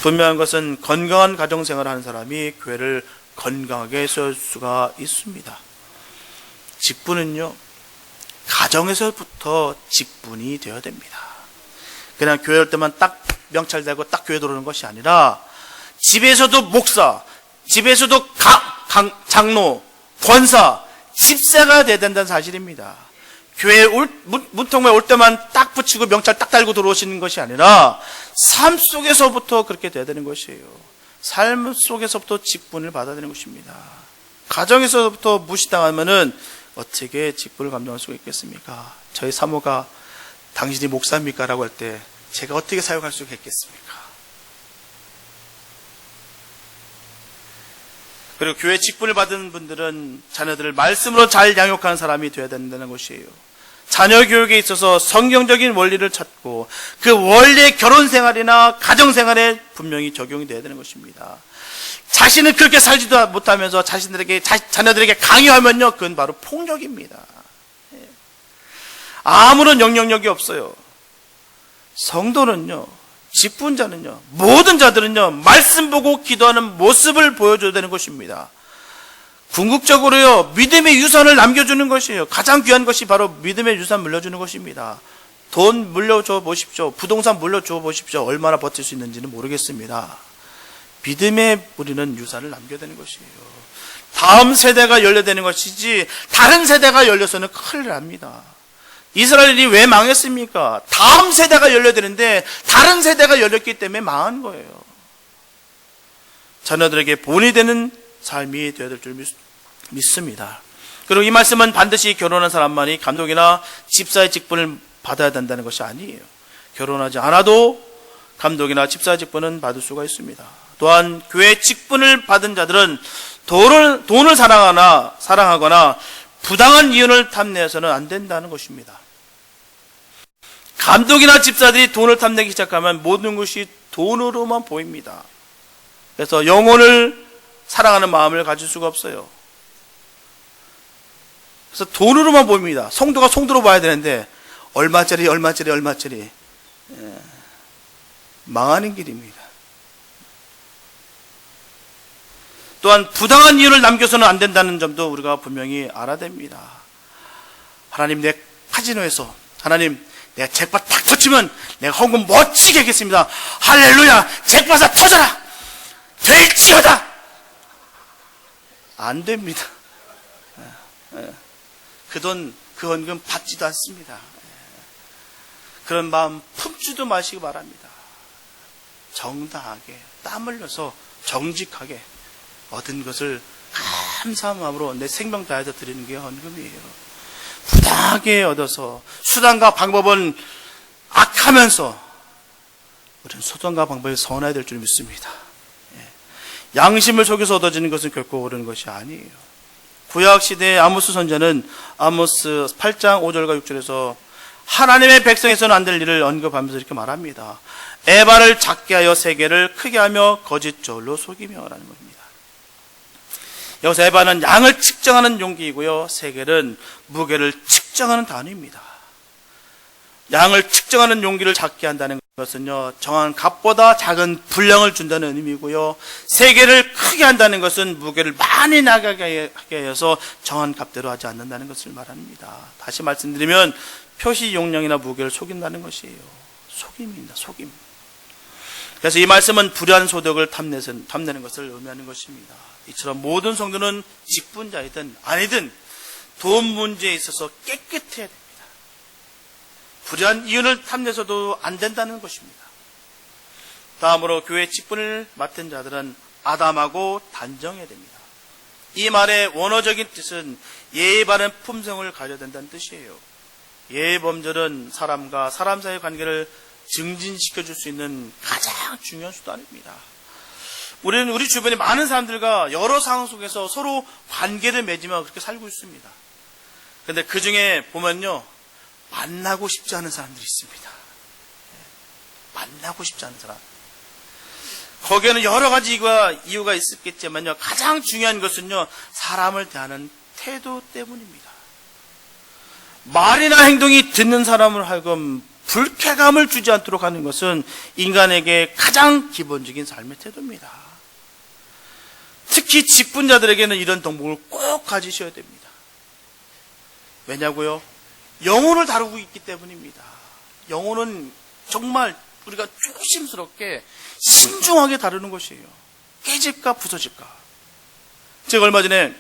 분명한 것은 건강한 가정생활을 하는 사람이 교회를 건강하게 세울 수가 있습니다. 직분은요, 가정에서부터 직분이 되어야 됩니다. 그냥 교회 올 때만 딱 명찰되고 딱 교회 들어오는 것이 아니라 집에서도 목사, 집에서도 장로, 권사, 집사가 돼야 된다는 사실입니다. 교회 문통에 올 때만 딱 붙이고 명찰 딱 달고 들어오시는 것이 아니라 삶 속에서부터 그렇게 돼야 되는 것이에요. 삶 속에서부터 직분을 받아야 되는 것입니다. 가정에서부터 무시당하면은 어떻게 직분을 감당할 수가 있겠습니까? 저희 사모가 당신이 목사입니까? 라고 할 때 제가 어떻게 사용할 수가 있겠습니까? 그리고 교회 직분을 받은 분들은 자녀들을 말씀으로 잘 양육하는 사람이 되어야 된다는 것이에요. 자녀 교육에 있어서 성경적인 원리를 찾고 그 원리의 결혼 생활이나 가정 생활에 분명히 적용이 되어야 되는 것입니다. 자신은 그렇게 살지도 못하면서 자녀들에게 강요하면요, 그건 바로 폭력입니다. 아무런 영향력이 없어요. 성도는요, 직분자는요, 모든 자들은요, 말씀 보고 기도하는 모습을 보여줘야 되는 것입니다. 궁극적으로요, 믿음의 유산을 남겨주는 것이에요. 가장 귀한 것이 바로 믿음의 유산 물려주는 것입니다. 돈 물려줘 보십시오. 부동산 물려줘 보십시오. 얼마나 버틸 수 있는지는 모르겠습니다. 믿음의 우리는 유산을 남겨야 되는 것이에요. 다음 세대가 열려되는 것이지 다른 세대가 열려서는 큰일 납니다. 이스라엘이 왜 망했습니까? 다음 세대가 열려되는데 다른 세대가 열렸기 때문에 망한 거예요. 자녀들에게 본이 되는 삶이 되어야 될 줄 믿습니다. 그리고 이 말씀은 반드시 결혼한 사람만이 감독이나 집사의 직분을 받아야 된다는 것이 아니에요. 결혼하지 않아도 감독이나 집사의 직분은 받을 수가 있습니다. 또한 교회 직분을 받은 자들은 돈을 사랑하거나 부당한 이윤을 탐내서는 안 된다는 것입니다. 감독이나 집사들이 돈을 탐내기 시작하면 모든 것이 돈으로만 보입니다. 그래서 영혼을 사랑하는 마음을 가질 수가 없어요. 그래서 돈으로만 보입니다. 성도가 성도로 봐야 되는데 얼마짜리 망하는 길입니다. 또한 부당한 이윤을 남겨서는 안 된다는 점도 우리가 분명히 알아야 됩니다. 하나님, 내 카지노에서 하나님, 내가 잭팟 딱 터치면 내가 헌금 멋지게 하겠습니다. 할렐루야, 잭팟아 터져라, 될지어다. 안 됩니다. 그 돈, 그 헌금 받지도 않습니다. 그런 마음 품지도 마시기 바랍니다. 정당하게 땀 흘려서 정직하게 얻은 것을 감사한 마음으로 내 생명 다해서 드리는 게 헌금이에요. 부당하게 얻어서 수단과 방법은 악하면서 우리는 수단과 방법이 선해야 될 줄 믿습니다. 양심을 속여서 얻어지는 것은 결코 옳은 것이 아니에요. 구약시대의 아모스 선지자는 아모스 8장 5절과 6절에서 하나님의 백성에서는 안 될 일을 언급하면서 이렇게 말합니다. 에바를 작게 하여 세계를 크게 하며 거짓 저울로 속이며 라는 겁니다. 여기서 에바는 양을 측정하는 용기이고요, 세겔은 무게를 측정하는 단위입니다. 양을 측정하는 용기를 작게 한다는 것은요, 정한 값보다 작은 분량을 준다는 의미이고요, 세겔을 크게 한다는 것은 무게를 많이 나가게 해서 정한 값대로 하지 않는다는 것을 말합니다. 다시 말씀드리면 표시 용량이나 무게를 속인다는 것이에요. 속임입니다. 속임. 그래서 이 말씀은 불의한 소득을 탐내는 것을 의미하는 것입니다. 이처럼 모든 성도는 직분자이든 아니든 돈 문제에 있어서 깨끗해야 됩니다. 불의한 이윤을 탐내서도 안 된다는 것입니다. 다음으로 교회 직분을 맡은 자들은 아담하고 단정해야 됩니다. 이 말의 원어적인 뜻은 예의 바른 품성을 가져야 된다는 뜻이에요. 예의 범절은 사람과 사람 사이의 관계를 증진시켜줄 수 있는 가장 중요한 수단입니다. 우리는 우리 주변에 많은 사람들과 여러 상황 속에서 서로 관계를 맺으며 그렇게 살고 있습니다. 그런데 그 중에 보면요, 만나고 싶지 않은 사람들이 있습니다. 만나고 싶지 않은 사람. 거기에는 여러 가지 이유가 있었겠지만요, 가장 중요한 것은요, 사람을 대하는 태도 때문입니다. 말이나 행동이 듣는 사람을 하여금 불쾌감을 주지 않도록 하는 것은 인간에게 가장 기본적인 삶의 태도입니다. 특히 직분자들에게는 이런 덕목을 꼭 가지셔야 됩니다. 왜냐고요? 영혼을 다루고 있기 때문입니다. 영혼은 정말 우리가 조심스럽게 신중하게 다루는 것이에요. 깨질까 부서질까. 제가 얼마 전에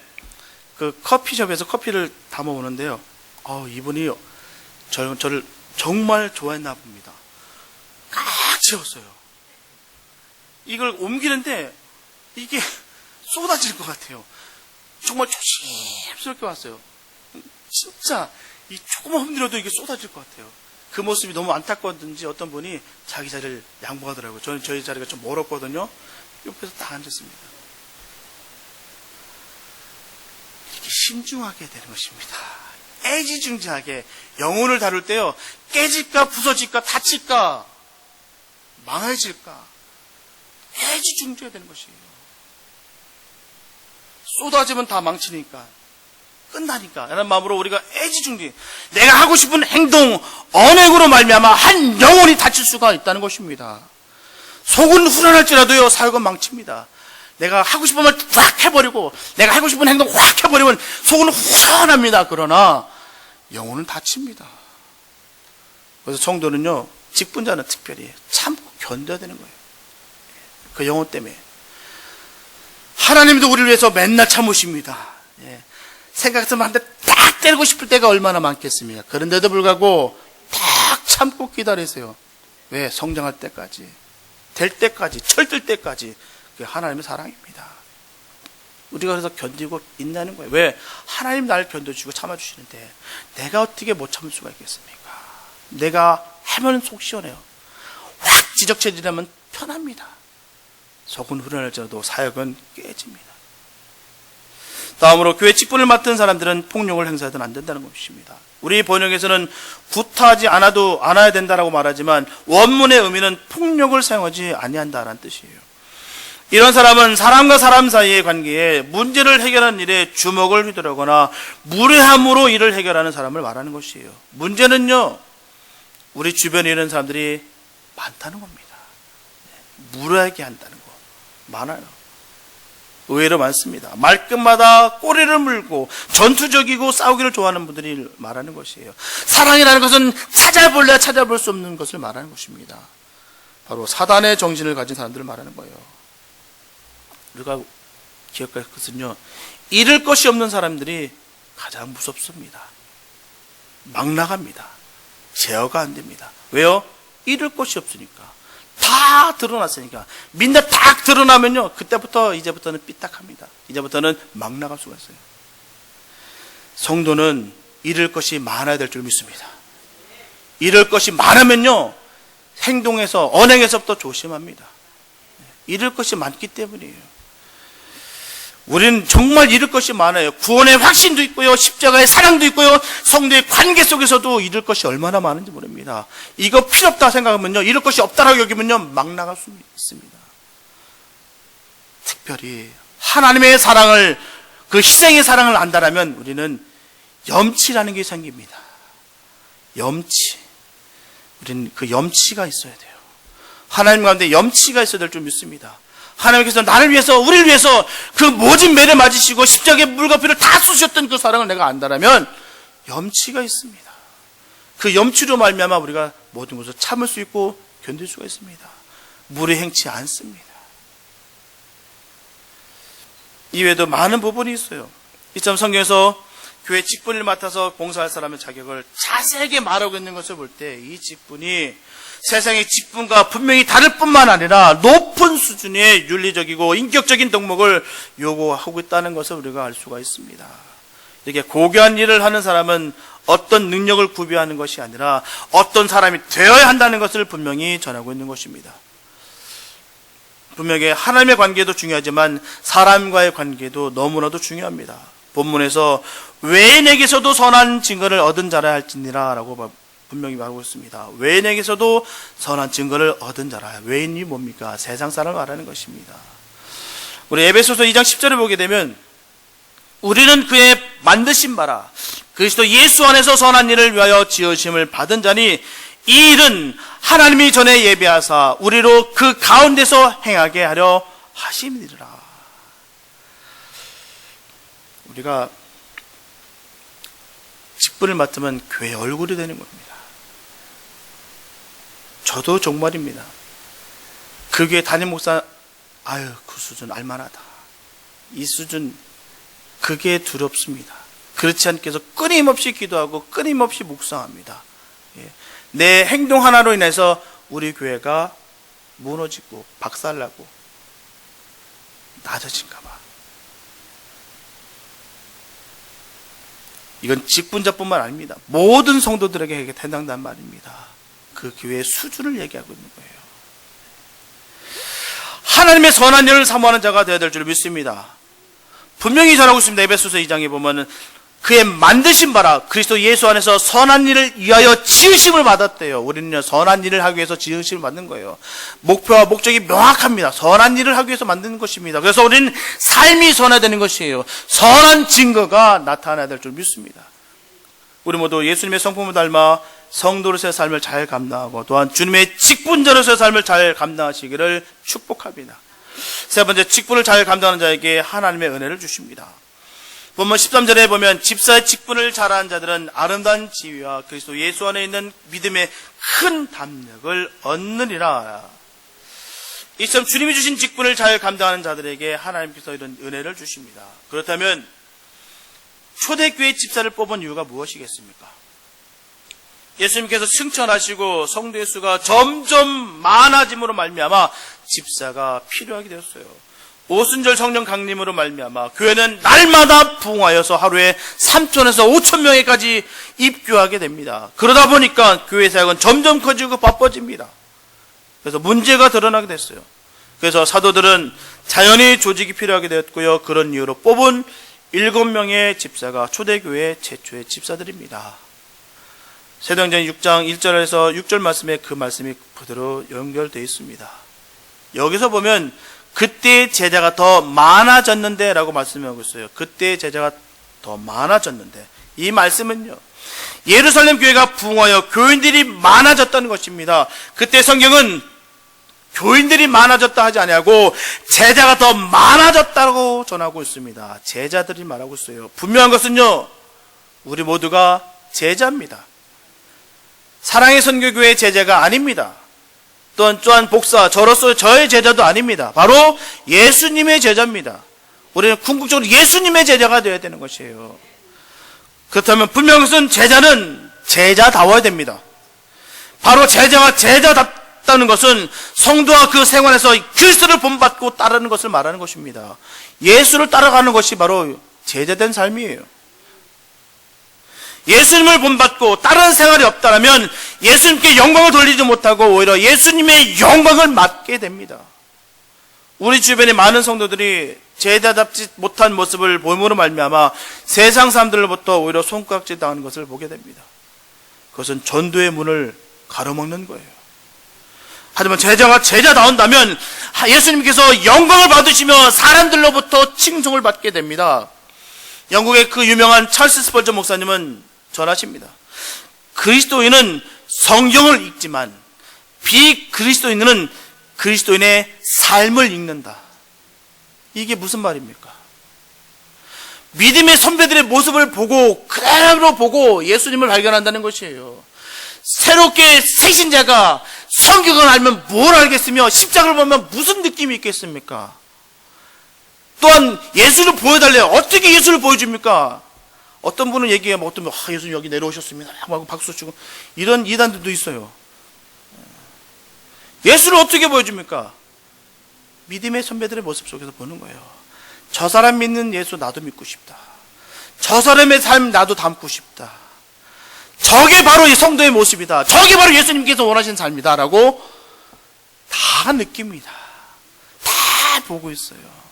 그 커피숍에서 커피를 담아 오는데요. 이분이 저를 정말 좋아했나 봅니다. 꽉 채웠어요. 이걸 옮기는데 이게 쏟아질 것 같아요. 정말 조심스럽게 왔어요. 진짜 이 조금만 흔들어도 이게 쏟아질 것 같아요. 그 모습이 너무 안타까웠든지 어떤 분이 자기 자리를 양보하더라고요. 저는 저희 자리가 좀 멀었거든요. 옆에서 딱 앉았습니다. 이렇게 신중하게 되는 것입니다. 애지중지하게 영혼을 다룰 때요, 깨질까 부서질까 다칠까 망해질까 애지중지해야 되는 것이에요. 쏟아지면 다 망치니까 끝나니까 라는 마음으로 우리가 애지중지, 내가 하고 싶은 행동 언행으로 말미암아 한 영혼이 다칠 수가 있다는 것입니다. 속은 후련할지라도요, 사역은 망칩니다. 내가 하고 싶은 말 확 해버리고 내가 하고 싶은 행동 확 해버리면 속은 후련합니다. 그러나 영혼은 다칩니다. 그래서 성도는요, 직분자는 특별히 참고 견뎌야 되는 거예요. 그 영혼 때문에. 하나님도 우리를 위해서 맨날 참으십니다. 생각했으면 한 대 딱 때리고 싶을 때가 얼마나 많겠습니까? 그런데도 불구하고 딱 참고 기다리세요. 왜? 성장할 때까지, 될 때까지, 철들 때까지. 그게 하나님의 사랑입니다. 우리가 그래서 견디고 있다는 거예요. 왜? 하나님 나를 견뎌주시고 참아주시는데 내가 어떻게 못 참을 수가 있겠습니까? 내가 하면 속 시원해요. 확 지적체질하면 편합니다. 속은 후련할지라도 사역은 깨집니다. 다음으로 교회 직분을 맡은 사람들은 폭력을 행사해서는 안 된다는 것입니다. 우리 번역에서는 구타하지 않아야 된다라고 말하지만 원문의 의미는 폭력을 사용하지 아니한다라는 뜻이에요. 이런 사람은 사람과 사람 사이의 관계에 문제를 해결하는 일에 주먹을 휘두르거나 무례함으로 일을 해결하는 사람을 말하는 것이에요. 문제는요, 우리 주변에 있는 사람들이 많다는 겁니다. 무례하게 한다는 거 많아요. 의외로 많습니다. 말끝마다 꼬리를 물고 전투적이고 싸우기를 좋아하는 분들이 말하는 것이에요. 사랑이라는 것은 찾아볼래야 찾아볼 수 없는 것을 말하는 것입니다. 바로 사단의 정신을 가진 사람들을 말하는 거예요. 우리가 기억할 것은요, 잃을 것이 없는 사람들이 가장 무섭습니다. 막 나갑니다. 제어가 안 됩니다. 왜요? 잃을 것이 없으니까. 다 드러났으니까. 민다 딱 드러나면요, 이제부터는 삐딱합니다. 이제부터는 막 나갈 수가 있어요. 성도는 잃을 것이 많아야 될 줄 믿습니다. 잃을 것이 많으면요, 행동에서, 언행에서부터 조심합니다. 잃을 것이 많기 때문이에요. 우리는 정말 잃을 것이 많아요. 구원의 확신도 있고요, 십자가의 사랑도 있고요, 성도의 관계 속에서도 잃을 것이 얼마나 많은지 모릅니다. 이거 필요 없다 생각하면요, 잃을 것이 없다라고 여기면요, 막 나갈 수 있습니다. 특별히 하나님의 사랑을, 그 희생의 사랑을 안다라면 우리는 염치라는 게 생깁니다. 염치. 우리는 그 염치가 있어야 돼요. 하나님 가운데 염치가 있어야 될 줄 믿습니다. 하나님께서 나를 위해서, 우리를 위해서 그 모진 매를 맞으시고 십자가의 물과 피를 다 쏟으셨던 그 사랑을 내가 안다라면 염치가 있습니다. 그 염치로 말미암아 우리가 모든 것을 참을 수 있고 견딜 수가 있습니다. 무례 행치 않습니다. 이외에도 많은 부분이 있어요. 이처럼 성경에서 교회 직분을 맡아서 봉사할 사람의 자격을 자세하게 말하고 있는 것을 볼 때 이 직분이 세상의 직분과 분명히 다를 뿐만 아니라 높은 수준의 윤리적이고 인격적인 덕목을 요구하고 있다는 것을 우리가 알 수가 있습니다. 이렇게 고귀한 일을 하는 사람은 어떤 능력을 구비하는 것이 아니라 어떤 사람이 되어야 한다는 것을 분명히 전하고 있는 것입니다. 분명히 하나님의 관계도 중요하지만 사람과의 관계도 너무나도 중요합니다. 본문에서 외인에게서도 선한 증거를 얻은 자라 할지니라 라고 분명히 말하고 있습니다. 외인에게서도 선한 증거를 얻은 자라. 외인이 뭡니까? 세상 사람을 말하는 것입니다. 우리 에베소서 2장 10절을 보게 되면 우리는 그의 만드신 바라 그리스도 예수 안에서 선한 일을 위하여 지으심을 받은 자니 이 일은 하나님이 전에 예비하사 우리로 그 가운데서 행하게 하려 하심이니라. 우리가 직분을 맡으면 교회 얼굴이 되는 겁니다. 저도 정말입니다. 그 교회 담임 목사, 그 수준 알만하다. 이 수준, 그게 두렵습니다. 그렇지 않게 해서 끊임없이 기도하고 끊임없이 묵상합니다. 내 행동 하나로 인해서 우리 교회가 무너지고 박살나고 낮아진가 봐. 이건 직분자뿐만 아닙니다. 모든 성도들에게 해당된단 말입니다. 그 교회의 수준을 얘기하고 있는 거예요. 하나님의 선한 일을 사모하는 자가 되어야 될 줄 믿습니다. 분명히 전하고 있습니다. 에베소서 2장에 보면은 그의 만드신 바라 그리스도 예수 안에서 선한 일을 위하여 지으심을 받았대요. 우리는요, 선한 일을 하기 위해서 지으심을 받는 거예요. 목표와 목적이 명확합니다. 선한 일을 하기 위해서 만드는 것입니다. 그래서 우리는 삶이 선화되는 것이에요. 선한 증거가 나타나야 될 줄 믿습니다. 우리 모두 예수님의 성품을 닮아 성도로서의 삶을 잘 감당하고 또한 주님의 직분자로서의 삶을 잘 감당하시기를 축복합니다. 세 번째, 직분을 잘 감당하는 자에게 하나님의 은혜를 주십니다. 본문 13절에 보면 집사의 직분을 잘하는 자들은 아름다운 지위와 그리스도 예수 안에 있는 믿음의 큰 담력을 얻느니라. 이처럼 주님이 주신 직분을 잘 감당하는 자들에게 하나님께서 이런 은혜를 주십니다. 그렇다면 초대교회 집사를 뽑은 이유가 무엇이겠습니까? 예수님께서 승천하시고 성도의 수가 점점 많아짐으로 말미암아 집사가 필요하게 되었어요. 오순절 성령 강림으로 말미암아 교회는 날마다 부흥하여서 하루에 3,000에서 5,000명에까지 입교하게 됩니다. 그러다 보니까 교회 사역은 점점 커지고 바빠집니다. 그래서 문제가 드러나게 됐어요. 그래서 사도들은 자연히 조직이 필요하게 되었고요. 그런 이유로 뽑은 7명의 집사가 초대교회 최초의 집사들입니다. 사도행전 6장 1절에서 6절 말씀에 그 말씀이 그대로 연결되어 있습니다. 여기서 보면 그때 제자가 더 많아졌는데 라고 말씀하고 있어요. 그때 제자가 더 많아졌는데, 이 말씀은요, 예루살렘 교회가 부흥하여 교인들이 많아졌다는 것입니다. 그때 성경은 교인들이 많아졌다 하지 아니하고 제자가 더 많아졌다고 전하고 있습니다. 제자들이 말하고 있어요. 분명한 것은요, 우리 모두가 제자입니다. 사랑의 선교교회의 제자가 아닙니다. 또한 복사, 저로서 저의 제자도 아닙니다. 바로 예수님의 제자입니다. 우리는 궁극적으로 예수님의 제자가 되어야 되는 것이에요. 그렇다면 분명한 것은 제자는 제자다워야 됩니다. 바로 제자가 제자답다는 것은 성도와 그 생활에서 그리스도를 본받고 따르는 것을 말하는 것입니다. 예수를 따라가는 것이 바로 제자된 삶이에요. 예수님을 본받고 다른 생활이 없다면 예수님께 영광을 돌리지 못하고 오히려 예수님의 영광을 맡게 됩니다. 우리 주변의 많은 성도들이 제자답지 못한 모습을 보임으로 말미암아 세상 사람들로부터 오히려 손가락질 당하는 것을 보게 됩니다. 그것은 전도의 문을 가로막는 거예요. 하지만 제자가 제자다운다면 예수님께서 영광을 받으시며 사람들로부터 칭송을 받게 됩니다. 영국의 그 유명한 찰스 스펄전 목사님은 전하십니다. 그리스도인은 성경을 읽지만 비그리스도인은 그리스도인의 삶을 읽는다. 이게 무슨 말입니까? 믿음의 선배들의 모습을 보고 그대로 보고 예수님을 발견한다는 것이에요. 새롭게 새 신자가 성경을 알면 뭘 알겠으며 십자가를 보면 무슨 느낌이 있겠습니까? 또한 예수를 보여달래요. 어떻게 예수를 보여줍니까? 어떤 분은 얘기하면 어떤 분은 예수님 여기 내려오셨습니다 하고 박수 치고 이런 이단들도 있어요. 예수를 어떻게 보여줍니까? 믿음의 선배들의 모습 속에서 보는 거예요. 저 사람 믿는 예수 나도 믿고 싶다. 저 사람의 삶 나도 담고 싶다. 저게 바로 이 성도의 모습이다. 저게 바로 예수님께서 원하시는 삶이다 라고 다 느낍니다. 다 보고 있어요.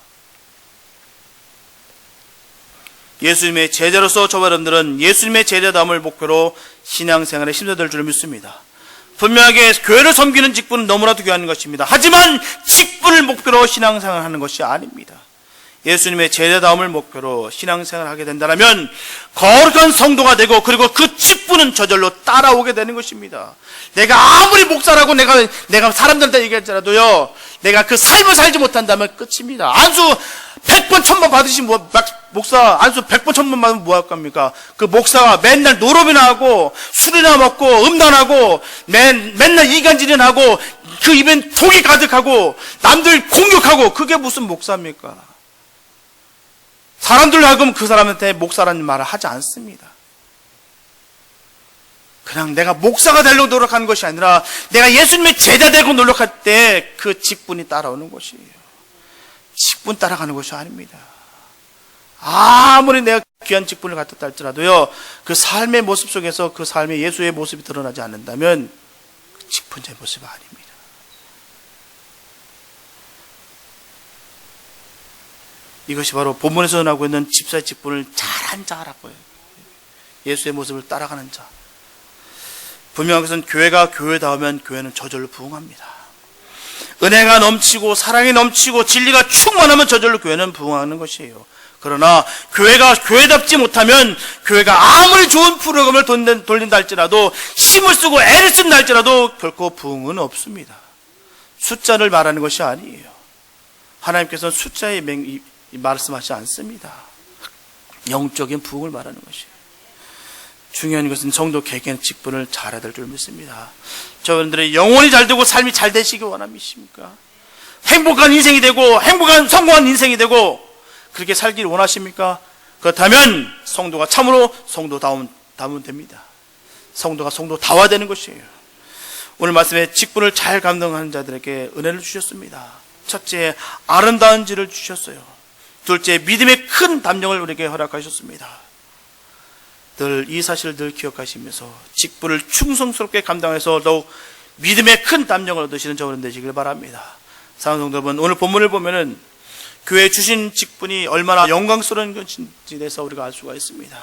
예수님의 제자로서 저와 여러분들은 예수님의 제자다움을 목표로 신앙생활에 힘써될 줄 믿습니다. 분명하게 교회를 섬기는 직분은 너무나도 귀한 것입니다. 하지만 직분을 목표로 신앙생활을 하는 것이 아닙니다. 예수님의 제자다움을 목표로 신앙생활을 하게 된다면 거룩한 성도가 되고, 그리고 그 직분은 저절로 따라오게 되는 것입니다. 내가 아무리 목사라고 내가 사람들한테 얘기할지라도요, 내가 그 삶을 살지 못한다면 끝입니다. 안수 100번 1000번 받으신 목사 안수 100번 1000번 받으면 뭐 할 겁니까? 그 목사가 맨날 노름이나 하고 술이나 먹고 음란하고 맨날 이간질이나 하고 그 입엔 독이 가득하고 남들 공격하고, 그게 무슨 목사입니까? 사람들로 하여금 그 사람한테 목사라는 말을 하지 않습니다. 그냥 내가 목사가 되려고 노력하는 것이 아니라 내가 예수님의 제자 되고 노력할 때 그 직분이 따라오는 것이에요. 직분 따라가는 것이 아닙니다. 아무리 내가 귀한 직분을 갖췄다 할지라도요, 그 삶의 모습 속에서 그 삶의 예수의 모습이 드러나지 않는다면 그 직분자의 모습이 아닙니다. 이것이 바로 본문에서 전하고 있는 집사의 직분을 잘한 자라고 해요. 예수의 모습을 따라가는 자. 분명한 것은 교회가 교회다우면 교회는 저절로 부흥합니다. 은혜가 넘치고 사랑이 넘치고 진리가 충만하면 저절로 교회는 부흥하는 것이에요. 그러나 교회가 교회답지 못하면, 교회가 아무리 좋은 프로그램을 돌린다 할지라도, 힘을 쓰고 애를 쓴다 할지라도 결코 부흥은 없습니다. 숫자를 말하는 것이 아니에요. 하나님께서는 숫자에 말씀하지 않습니다. 영적인 부흥을 말하는 것이에요. 중요한 것은 성도 개개인의 직분을 잘해야 될 줄 믿습니다. 저분들의 영혼이 잘 되고 삶이 잘 되시기 원하십니까? 행복한 인생이 되고 행복한 성공한 인생이 되고 그렇게 살기를 원하십니까? 그렇다면 성도가 참으로 성도다우면 됩니다. 성도가 성도다워야 되는 것이에요. 오늘 말씀에 직분을 잘 감당하는 자들에게 은혜를 주셨습니다. 첫째, 아름다운 질을 주셨어요. 둘째, 믿음의 큰 담력을 우리에게 허락하셨습니다. 늘 이 사실을 늘 기억하시면서 직분을 충성스럽게 감당해서 더욱 믿음의 큰 담력을 얻으시는 저분 되시길 바랍니다. 사랑하는 성도 여러분, 오늘 본문을 보면은 교회에 주신 직분이 얼마나 영광스러운 것인지 대해서 우리가 알 수가 있습니다.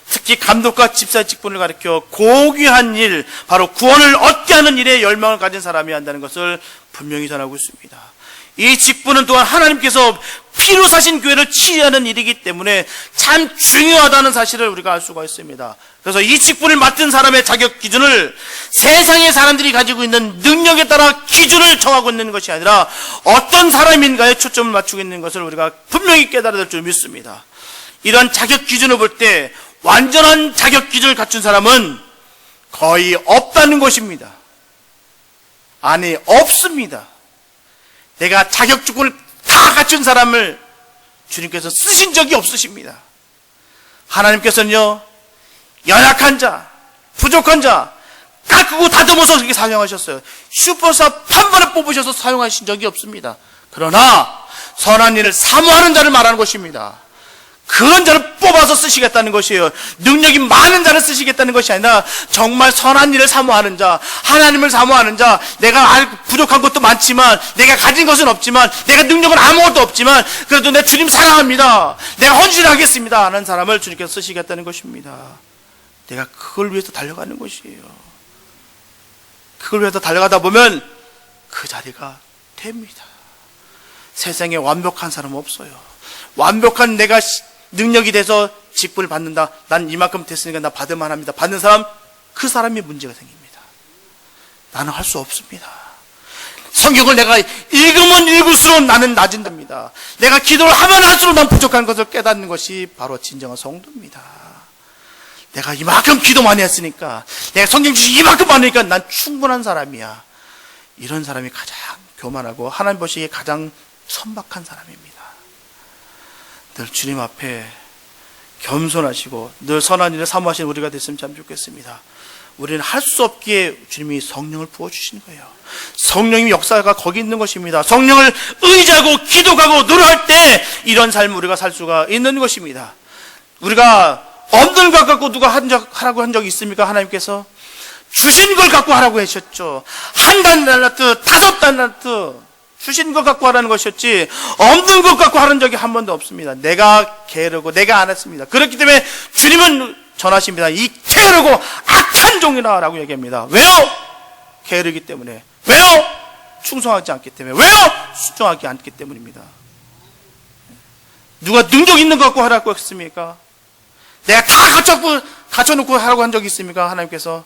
특히 감독과 집사의 직분을 가리켜 고귀한 일, 바로 구원을 얻게 하는 일에 열망을 가진 사람이 한다는 것을 분명히 전하고 있습니다. 이 직분은 또한 하나님께서 피로 사신 교회를 치유하는 일이기 때문에 참 중요하다는 사실을 우리가 알 수가 있습니다. 그래서 이 직분을 맡은 사람의 자격 기준을 세상의 사람들이 가지고 있는 능력에 따라 기준을 정하고 있는 것이 아니라 어떤 사람인가에 초점을 맞추고 있는 것을 우리가 분명히 깨달아야 될 줄 믿습니다. 이러한 자격 기준을 볼 때 완전한 자격 기준을 갖춘 사람은 거의 없다는 것입니다. 아니, 없습니다. 내가 자격 조건을 다 갖춘 사람을 주님께서 쓰신 적이 없으십니다. 하나님께서는요, 연약한 자, 부족한 자, 깎고 다듬어서 그렇게 사용하셨어요. 슈퍼스타 판번에 뽑으셔서 사용하신 적이 없습니다. 그러나 선한 일을 사모하는 자를 말하는 것입니다. 그런 자를 뽑아서 쓰시겠다는 것이에요. 능력이 많은 자를 쓰시겠다는 것이 아니라 정말 선한 일을 사모하는 자, 하나님을 사모하는 자, 내가 부족한 것도 많지만, 내가 가진 것은 없지만, 내가 능력은 아무것도 없지만 그래도 내 주님 사랑합니다, 내가 헌신하겠습니다 하는 사람을 주님께서 쓰시겠다는 것입니다. 내가 그걸 위해서 달려가는 것이에요. 그걸 위해서 달려가다 보면 그 자리가 됩니다. 세상에 완벽한 사람은 없어요. 완벽한 내가 능력이 돼서 직분을 받는다, 난 이만큼 됐으니까 나 받을만 합니다, 받는 사람, 그 사람이 문제가 생깁니다. 나는 할 수 없습니다. 성경을 내가 읽으면 읽을수록 나는 낮은답니다. 내가 기도를 하면 할수록 난 부족한 것을 깨닫는 것이 바로 진정한 성도입니다. 내가 이만큼 기도 많이 했으니까, 내가 성경 주시 이만큼 많으니까 난 충분한 사람이야. 이런 사람이 가장 교만하고 하나님 보시기에 가장 천박한 사람입니다. 늘 주님 앞에 겸손하시고 늘 선한 일을 사모하시는 우리가 됐으면 참 좋겠습니다. 우리는 할 수 없기에 주님이 성령을 부어주시는 거예요. 성령의 역사가 거기 있는 것입니다. 성령을 의지하고 기도하고 노력할 때 이런 삶을 우리가 살 수가 있는 것입니다. 우리가 없는 것 갖고 누가 하라고 한 적이 있습니까? 하나님께서 주신 걸 갖고 하라고 하셨죠. 한 달란트, 5달란트 주신 것 갖고 하라는 것이었지, 없는 것 갖고 하는 적이 한 번도 없습니다. 내가 게으르고 내가 안 했습니다. 그렇기 때문에 주님은 전하십니다. 이 게으르고 악한 종이라 라고 얘기합니다. 왜요? 게으르기 때문에. 왜요? 충성하지 않기 때문에. 왜요? 순종하지 않기 때문입니다. 누가 능력 있는 것 갖고 하라고 했습니까? 내가 다 갖춰놓고 하라고 한 적이 있습니까? 하나님께서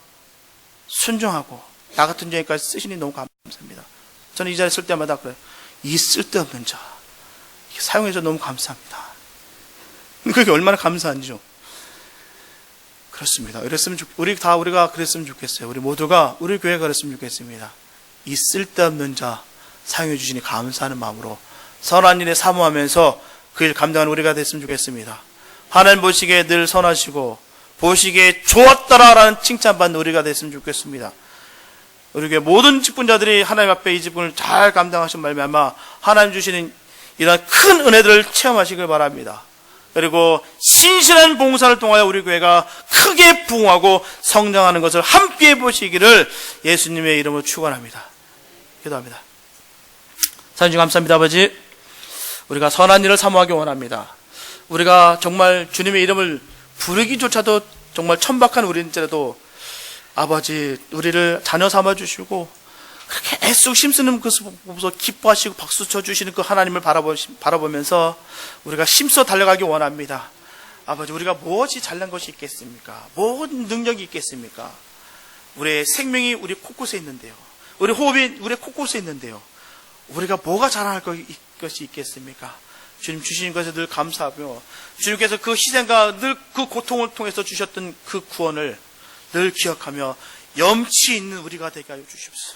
순종하고 나 같은 자에까지 쓰시니 너무 감사합니다. 저는 이 자리에 쓸 때마다 그래요. 이 쓸데없는 자 사용해서 너무 감사합니다. 그게 얼마나 감사한지요. 그렇습니다. 우리가 그랬으면 좋겠어요. 우리 모두가 우리 교회가 그랬으면 좋겠습니다. 이 쓸데없는 자 사용해 주시니 감사하는 마음으로 선한 일에 사모하면서 그 일 감당하는 우리가 됐으면 좋겠습니다. 하나님 보시기에 늘 선하시고 보시기에 좋았더라라는 칭찬받는 우리가 됐으면 좋겠습니다. 우리 교회 모든 직분자들이 하나님 앞에 이 직분을 잘 감당하신 말미암아 하나님 주시는 이런 큰 은혜들을 체험하시길 바랍니다. 그리고 신실한 봉사를 통하여 우리 교회가 크게 부흥하고 성장하는 것을 함께 보시기를 예수님의 이름으로 축원합니다. 기도합니다. 사장님 감사합니다. 아버지, 우리가 선한 일을 사모하기 원합니다. 우리가 정말 주님의 이름을 부르기조차도 정말 천박한 우리인지라도 아버지 우리를 자녀 삼아주시고 그렇게 애쓰고 힘쓰는 것을 보면서 기뻐하시고 박수 쳐주시는 그 하나님을 바라보면서 우리가 힘써 달려가기 원합니다. 아버지, 우리가 무엇이 잘난 것이 있겠습니까? 무슨 능력이 있겠습니까? 우리의 생명이 우리 코끝에 있는데요. 우리 호흡이 우리 코끝에 있는데요. 우리가 뭐가 자랑할 것이 있겠습니까? 주님 주시는 것에 늘 감사하며 주님께서 그 희생과 늘 그 고통을 통해서 주셨던 그 구원을 늘 기억하며 염치 있는 우리가 되게 하여 주십시오.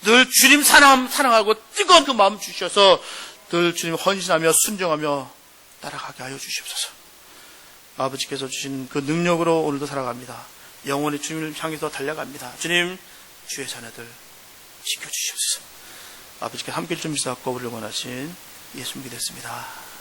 늘 주님 사랑하고 뜨거운 그 마음 주셔서 늘 주님 헌신하며 순종하며 따라가게 하여 주시옵소서. 아버지께서 주신 그 능력으로 오늘도 살아갑니다. 영원히 주님을 향해서 달려갑니다. 주님, 주의 자녀들 지켜주시옵소서. 아버지께 함께 좀 있어갖고 우리를 원하신 예수님 믿겠습니다.